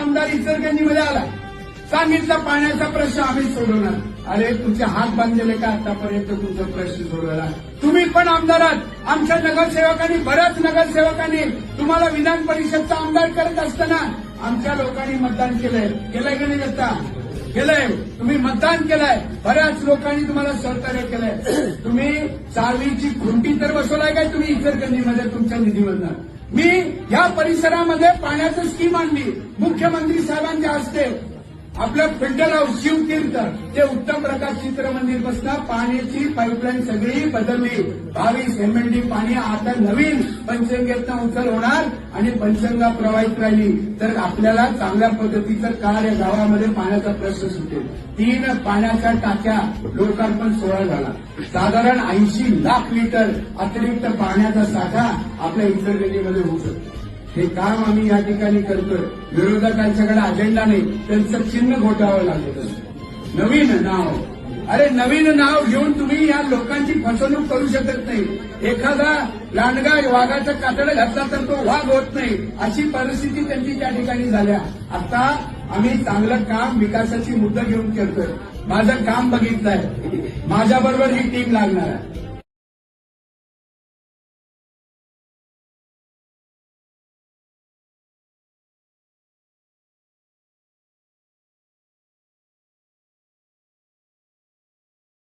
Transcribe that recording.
आमदार इचलकरंजीमध्ये आला, सांगितलं पाण्याचा प्रश्न आम्ही सोडवणार. अरे तुमचे हात बांधलेले का आतापर्यंत तुमचा प्रश्न सोडवला? तुम्ही पण आमदार आहात. आमच्या नगरसेवकांनी, बऱ्याच नगरसेवकांनी तुम्हाला विधान परिषदचा आमदार करत असताना आमच्या लोकांनी मतदान केलंय की नाही? आता केलंय. तुम्ही मतदान केलंय, बऱ्याच लोकांनी तुम्हाला सहकार्य केलंय. तुम्ही चावीची खुंटी तर बसवलाय काय तुम्ही इचलकरंजीमध्ये तुमच्या निधीमधनं? मी या परिसरामध्ये पाण्याचं स्कीम आणली मुख्यमंत्री साहेबांच्या हस्ते. आपलं फिल्टर हाऊस शिवतीर्थ ते उत्तम प्रकाश चित्रमंदिर बसणं पाण्याची पाईपलाईन सगळी बदलली. 22 MLD पाणी आता नवीन पंचगंगेतनं उचल होणार आणि पंचगंगा प्रवाहित राहिली तर आपल्याला चांगल्या पद्धतीचं कार्य गावामध्ये पाण्याचा प्रश्न सुटेल. 3 पाण्याच्या टाक्या लोकार्पण सोहळा झाला. साधारण 80 लाख लिटर अतिरिक्त पाण्याचा साठा आपल्या इचलकरंजीमध्ये होऊ शकतो. हे काम आम्ही या ठिकाणी करतोय. विरोधकांच्याकडे अजेंडा नाही, त्यांचं चिन्ह घोटावं लागतं. नवीन नाव, अरे नवीन नाव घेऊन तुम्ही या लोकांची फसवणूक करू शकत नाही. एखादा लांडगा वाघाचं कातडं घातला तर तो वाघ होत नाही, अशी परिस्थिती त्यांची त्या ठिकाणी झाल्या. आता आम्ही चांगलं काम विकासाची मुद्दा घेऊन करतोय. माझं काम बघितलंय, माझ्याबरोबर ही टीम लागणार आहे.